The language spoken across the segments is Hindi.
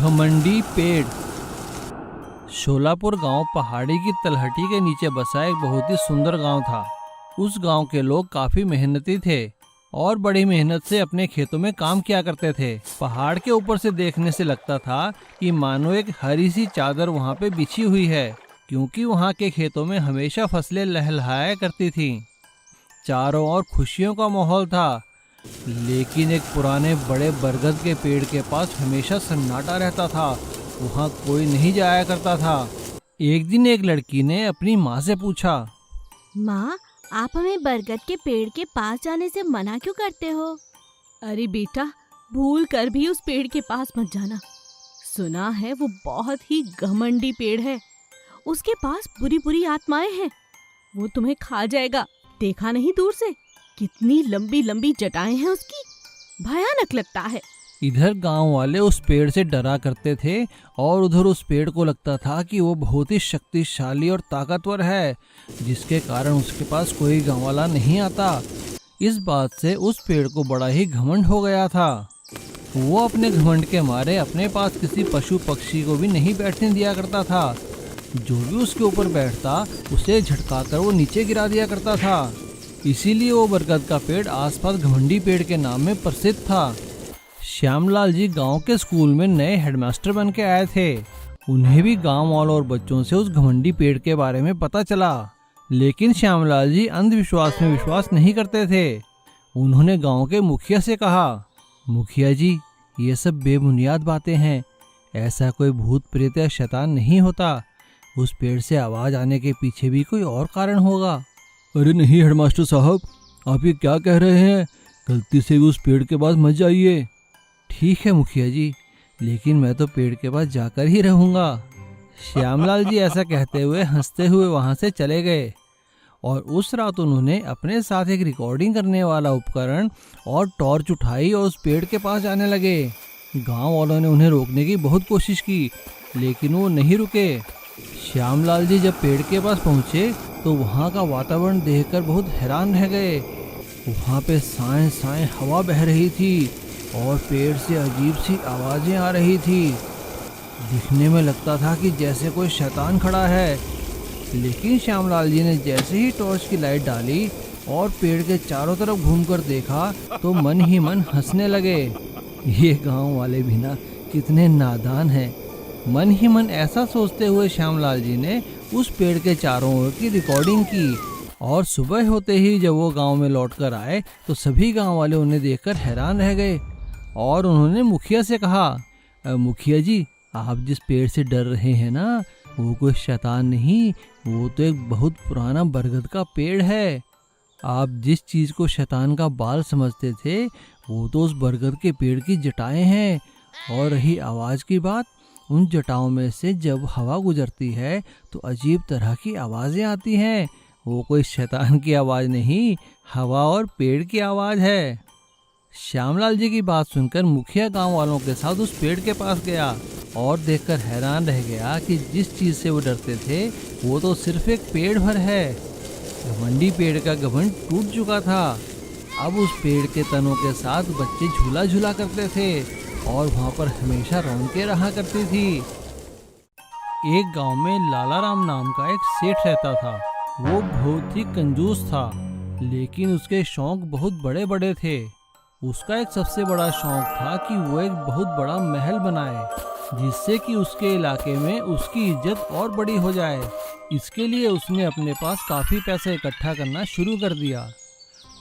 घमंडी पेड़। शोलापुर गांव पहाड़ी की तलहटी के नीचे बसा एक बहुत ही सुंदर गांव था। उस गांव के लोग काफी मेहनती थे और बड़ी मेहनत से अपने खेतों में काम किया करते थे। पहाड़ के ऊपर से देखने से लगता था कि मानो एक हरी सी चादर वहां पे बिछी हुई है, क्योंकि वहां के खेतों में हमेशा फसलें लहलहाया करती थीं। चारों ओर खुशियों का माहौल था, लेकिन एक पुराने बड़े बरगद के पेड़ के पास हमेशा सन्नाटा रहता था। वहाँ कोई नहीं जाया करता था। एक दिन एक लड़की ने अपनी माँ से पूछा, माँ, आप हमें बरगद के पेड़ के पास जाने से मना क्यों करते हो? अरे बेटा, भूल कर भी उस पेड़ के पास मत जाना। सुना है वो बहुत ही घमंडी पेड़ है। उसके पास बुरी बुरी आत्माएं हैं। वो तुम्हें खा जाएगा। देखा नहीं दूर से कितनी लंबी लंबी जटाएं हैं उसकी, भयानक लगता है। इधर गांव वाले उस पेड़ से डरा करते थे और उधर उस पेड़ को लगता था कि वो बहुत ही शक्तिशाली और ताकतवर है, जिसके कारण उसके पास कोई गांव वाला नहीं आता। इस बात से उस पेड़ को बड़ा ही घमंड हो गया था। वो अपने घमंड के मारे अपने पास किसी पशु पक्षी को भी नहीं बैठने दिया करता था। जो भी उसके ऊपर बैठता उसे झटकाकर वो नीचे गिरा दिया करता था। इसीलिए वो बरगद का पेड़ आसपास घमंडी पेड़ के नाम में प्रसिद्ध था। श्यामलाल जी गांव के स्कूल में नए हेडमास्टर बन के आए थे। उन्हें भी गांव वालों और बच्चों से उस घमंडी पेड़ के बारे में पता चला, लेकिन श्यामलाल जी अंधविश्वास में विश्वास नहीं करते थे। उन्होंने गांव के मुखिया से कहा, मुखिया जी, ये सब बेबुनियाद बातें हैं। ऐसा कोई भूत प्रेत या शैतान नहीं होता। उस पेड़ से आवाज आने के पीछे भी कोई और कारण होगा। अरे नहीं हेडमास्टर साहब, आप ये क्या कह रहे हैं? गलती से भी उस पेड़ के पास मत जाइए। ठीक है मुखिया जी, लेकिन मैं तो पेड़ के पास जाकर ही रहूंगा। श्यामलाल जी ऐसा कहते हुए हंसते हुए वहां से चले गए और उस रात उन्होंने अपने साथ एक रिकॉर्डिंग करने वाला उपकरण और टॉर्च उठाई और उस पेड़ के पास जाने लगे। गांव वालों ने उन्हें रोकने की बहुत कोशिश की, लेकिन वो नहीं रुके। श्यामलाल जी जब पेड़ के पास पहुंचे तो वहां का वातावरण देखकर बहुत हैरान रह गए। वहां पे साएं साएं हवा बह रही थी और पेड़ से अजीब सी आवाजें आ रही थी। दिखने में लगता था कि जैसे कोई शैतान खड़ा है, लेकिन श्यामलाल जी ने जैसे ही टॉर्च की लाइट डाली और पेड़ के चारों तरफ घूमकर देखा तो मन ही मन हंसने लगे। ये गांव वाले भी ना कितने नादान हैं। मन ही मन ऐसा सोचते हुए श्यामलाल जी ने उस पेड़ के चारों ओर की रिकॉर्डिंग की और सुबह होते ही जब वो गांव में लौटकर आए तो सभी गांव वाले उन्हें देखकर हैरान रह गए और उन्होंने मुखिया से कहा, मुखिया जी, आप जिस पेड़ से डर रहे हैं ना, वो कोई शैतान नहीं, वो तो एक बहुत पुराना बरगद का पेड़ है। आप जिस चीज को शैतान का बाल समझते थे, वो तो उस बरगद के पेड़ की जटाएं हैं। और रही आवाज की बात, उन जटाओं में से जब हवा गुजरती है तो अजीब तरह की आवाजें आती हैं। वो कोई शैतान की आवाज नहीं, हवा और पेड़ की आवाज है। श्यामलाल जी की बात सुनकर मुखिया गांव वालों के साथ उस पेड़ के पास गया और देखकर हैरान रह गया कि जिस चीज से वो डरते थे वो तो सिर्फ एक पेड़ भर है। घमंडी पेड़ का घमंड टूट चुका था। अब उस पेड़ के तनों के साथ बच्चे झूला झूला करते थे और वहाँ पर हमेशा रौनकें रहा करती थी। एक गांव में लालाराम नाम का एक सेठ रहता था। वो बहुत ही कंजूस था, लेकिन उसके शौक बहुत बड़े बड़े थे। उसका एक सबसे बड़ा शौक था कि वो एक बहुत बड़ा महल बनाए, जिससे कि उसके इलाके में उसकी इज्जत और बड़ी हो जाए। इसके लिए उसने अपने पास काफ़ी पैसे इकट्ठा करना शुरू कर दिया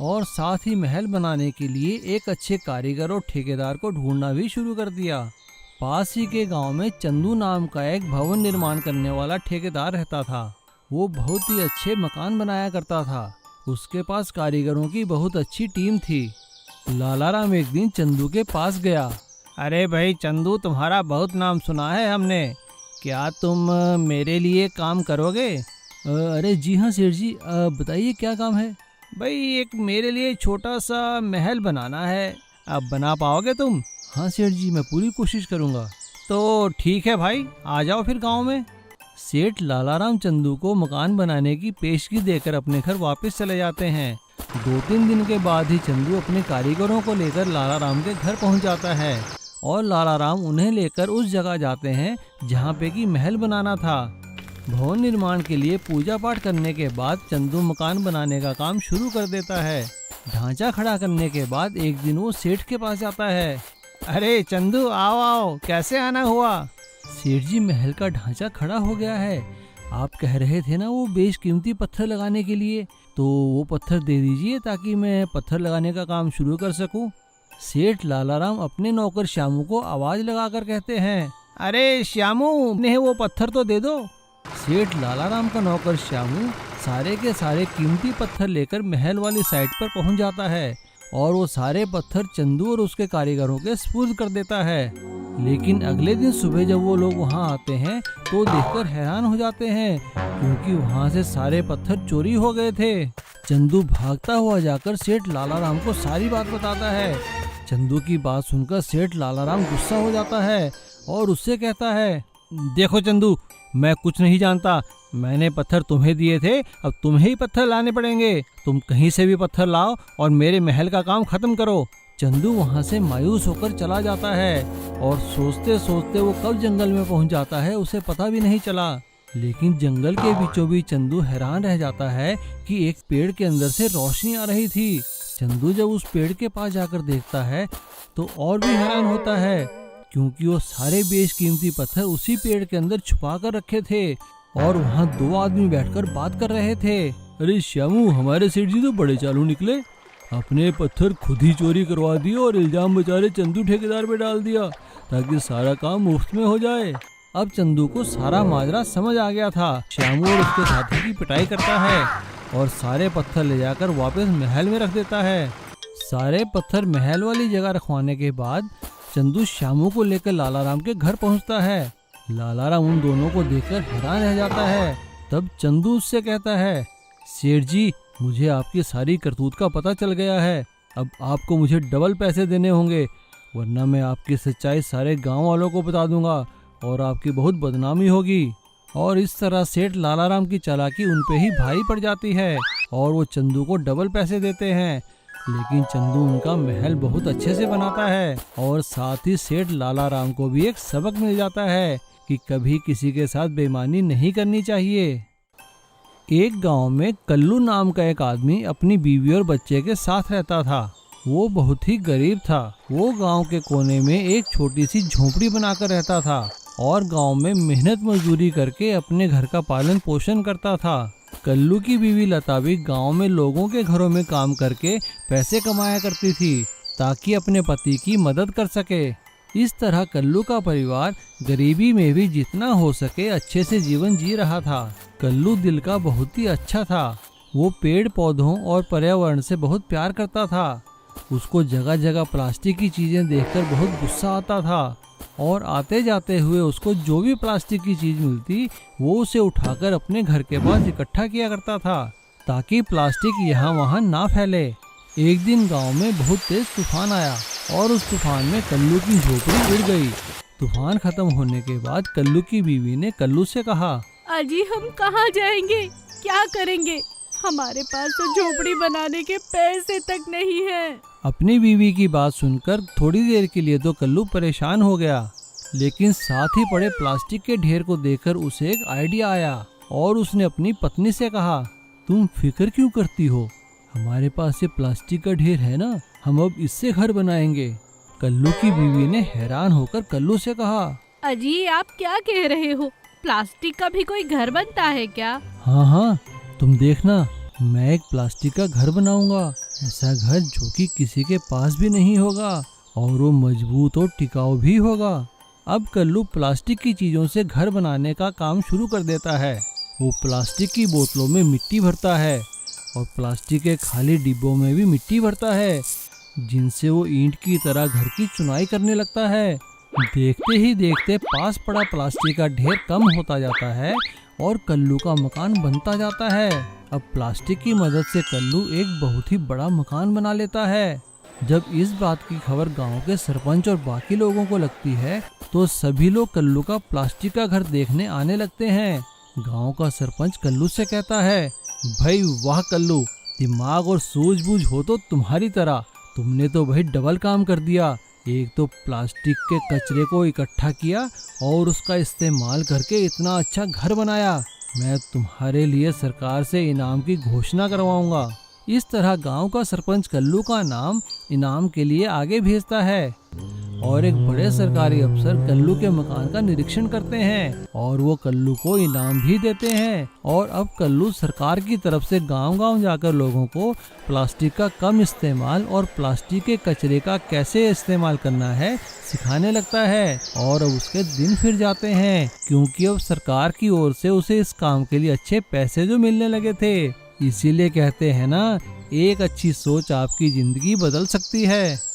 और साथ ही महल बनाने के लिए एक अच्छे कारीगर और ठेकेदार को ढूंढना भी शुरू कर दिया। पास ही के गांव में चंदू नाम का एक भवन निर्माण करने वाला ठेकेदार रहता था। वो बहुत ही अच्छे मकान बनाया करता था। उसके पास कारीगरों की बहुत अच्छी टीम थी। लालाराम एक दिन चंदू के पास गया। अरे भाई चंदू, तुम्हारा बहुत नाम सुना है हमने, क्या तुम मेरे लिए काम करोगे? अरे जी हाँ सेठ जी, बताइए क्या काम है? भाई एक मेरे लिए छोटा सा महल बनाना है, अब बना पाओगे तुम? हाँ सेठ जी, मैं पूरी कोशिश करूँगा। तो ठीक है भाई, आ जाओ फिर गांव में। सेठ लालाराम चंदू को मकान बनाने की पेशगी देकर अपने घर वापस चले जाते हैं। 2-3 दिन के बाद ही चंदू अपने कारीगरों को लेकर लालाराम के घर पहुंच जाता है और लाला राम उन्हें लेकर उस जगह जाते हैं जहाँ पे कि महल बनाना था। भवन निर्माण के लिए पूजा पाठ करने के बाद चंदू मकान बनाने का काम शुरू कर देता है। ढांचा खड़ा करने के बाद एक दिन वो सेठ के पास जाता है। अरे चंदू, आओ आओ, कैसे आना हुआ? सेठ जी, महल का ढांचा खड़ा हो गया है। आप कह रहे थे ना वो बेशकीमती पत्थर लगाने के लिए, तो वो पत्थर दे दीजिए ताकि मैं पत्थर लगाने का काम शुरू कर सकूं। सेठ लाला राम अपने नौकर श्यामू को आवाज लगाकर कहते हैं, अरे श्यामू, उन्हें वो पत्थर तो दे दो। सेठ लाला राम का नौकर श्यामू सारे के सारे कीमती पत्थर लेकर महल वाली साइड पर पहुंच जाता है और वो सारे पत्थर चंदू और उसके कारीगरों के सुपुर्द कर देता है। लेकिन अगले दिन सुबह जब वो लोग वहां आते हैं तो देखकर हैरान हो जाते हैं, क्योंकि वहां से सारे पत्थर चोरी हो गए थे। चंदू भागता हुआ जाकर सेठ लाला राम को सारी बात बताता है। चंदू की बात सुनकर सेठ लाला राम गुस्सा हो जाता है और उससे कहता है, देखो चंदू, मैं कुछ नहीं जानता। मैंने पत्थर तुम्हें दिए थे, अब तुम्हें ही पत्थर लाने पड़ेंगे। तुम कहीं से भी पत्थर लाओ और मेरे महल का काम खत्म करो। चंदू वहां से मायूस होकर चला जाता है और सोचते सोचते वो कब जंगल में पहुंच जाता है उसे पता भी नहीं चला। लेकिन जंगल के बीचों बीच चंदू हैरान रह जाता है कि एक पेड़ के अंदर से रोशनी आ रही थी। चंदू जब उस पेड़ के पास जाकर देखता है तो और भी हैरान होता है, क्योंकि वो सारे बेशकीमती पत्थर उसी पेड़ के अंदर छुपा कर रखे थे और वहाँ दो आदमी बैठकर बात कर रहे थे। अरे श्यामू, हमारे सेठ जी तो बड़े चालू निकले। अपने पत्थर खुद ही चोरी करवा दिए और इल्जाम बेचारे चंदू ठेकेदार पे डाल दिया ताकि सारा काम मुफ्त में हो जाए। अब चंदू को सारा माजरा समझ आ गया था। श्यामू और उसके साथी की पिटाई करता है और सारे पत्थर ले जाकर वापस महल में रख देता है। सारे पत्थर महल वाली जगह रखवाने के बाद चंदू श्यामू को लेकर लाला राम के घर पहुंचता है। लाला राम उन दोनों को देखकर हैरान रह जाता है। तब चंदू उससे कहता है, सेठ जी, मुझे आपकी सारी करतूत का पता चल गया है। अब आपको मुझे डबल पैसे देने होंगे, वरना मैं आपकी सच्चाई सारे गांव वालों को बता दूंगा और आपकी बहुत बदनामी होगी। और इस तरह सेठ लाला राम की चालाकी उन पे ही भारी पड़ जाती है और वो चंदू को डबल पैसे देते हैं। लेकिन चंदू उनका महल बहुत अच्छे से बनाता है और साथ ही सेठ लाला राम को भी एक सबक मिल जाता है कि कभी किसी के साथ बेईमानी नहीं करनी चाहिए। एक गांव में कल्लू नाम का एक आदमी अपनी बीवी और बच्चे के साथ रहता था। वो बहुत ही गरीब था। वो गांव के कोने में एक छोटी सी झोपड़ी बनाकर रहता था और गांव में मेहनत मजदूरी करके अपने घर का पालन पोषण करता था। कल्लू की बीवी लता भी गांव में लोगों के घरों में काम करके पैसे कमाया करती थी ताकि अपने पति की मदद कर सके। इस तरह कल्लू का परिवार गरीबी में भी जितना हो सके अच्छे से जीवन जी रहा था। कल्लू दिल का बहुत ही अच्छा था। वो पेड़ पौधों और पर्यावरण से बहुत प्यार करता था। उसको जगह जगह प्लास्टिक की चीजें देखकर बहुत गुस्सा आता था और आते जाते हुए उसको जो भी प्लास्टिक की चीज मिलती वो उसे उठाकर अपने घर के पास इकट्ठा किया करता था ताकि प्लास्टिक यहाँ वहाँ ना फैले। एक दिन गांव में बहुत तेज तूफान आया और उस तूफान में कल्लू की झोपड़ी उड़ गई। तूफान खत्म होने के बाद कल्लू की बीवी ने कल्लू से कहा, अजी हम कहाँ जाएंगे, क्या करेंगे? हमारे पास तो झोपड़ी बनाने के पैसे तक नहीं है। अपनी बीवी की बात सुनकर थोड़ी देर के लिए तो कल्लू परेशान हो गया, लेकिन साथ ही पड़े प्लास्टिक के ढेर को देखकर उसे एक आइडिया आया और उसने अपनी पत्नी से कहा, तुम फिक्र क्यों करती हो, हमारे पास ये प्लास्टिक का ढेर है ना, हम अब इससे घर बनाएंगे। कल्लू की बीवी ने हैरान होकर कल्लू से कहा, अजी आप क्या कह रहे हो, प्लास्टिक का भी कोई घर बनता है क्या? हाँ हाँ, तुम देखना, मैं एक प्लास्टिक का घर बनाऊंगा, ऐसा घर जो कि किसी के पास भी नहीं होगा और वो मजबूत और टिकाऊ भी होगा। अब कल्लू प्लास्टिक की चीजों से घर बनाने का काम शुरू कर देता है। वो प्लास्टिक की बोतलों में मिट्टी भरता है और प्लास्टिक के खाली डिब्बों में भी मिट्टी भरता है, जिनसे वो ईंट की तरह घर की चुनाई करने लगता है। देखते ही देखते पास पड़ा प्लास्टिक का ढेर कम होता जाता है और कल्लू का मकान बनता जाता है। अब प्लास्टिक की मदद से कल्लू एक बहुत ही बड़ा मकान बना लेता है। जब इस बात की खबर गांव के सरपंच और बाकी लोगों को लगती है तो सभी लोग कल्लू का प्लास्टिक का घर देखने आने लगते हैं। गांव का सरपंच कल्लू से कहता है, भाई वाह कल्लू, दिमाग और सूझबूझ हो तो तुम्हारी तरह, तुमने तो भाई डबल काम कर दिया। एक तो प्लास्टिक के कचरे को इकट्ठा किया और उसका इस्तेमाल करके इतना अच्छा घर बनाया। मैं तुम्हारे लिए सरकार से इनाम की घोषणा करवाऊंगा। इस तरह गांव का सरपंच कल्लू का नाम इनाम के लिए आगे भेजता है और एक बड़े सरकारी अफसर कल्लू के मकान का निरीक्षण करते हैं और वो कल्लू को इनाम भी देते हैं। और अब कल्लू सरकार की तरफ से गांव-गांव जाकर लोगों को प्लास्टिक का कम इस्तेमाल और प्लास्टिक के कचरे का कैसे इस्तेमाल करना है सिखाने लगता है। और अब उसके दिन फिर जाते हैं क्योंकि अब सरकार की ओर से उसे इस काम के लिए अच्छे पैसे जो मिलने लगे थे। इसीलिए कहते हैं ना, एक अच्छी सोच आपकी जिंदगी बदल सकती है।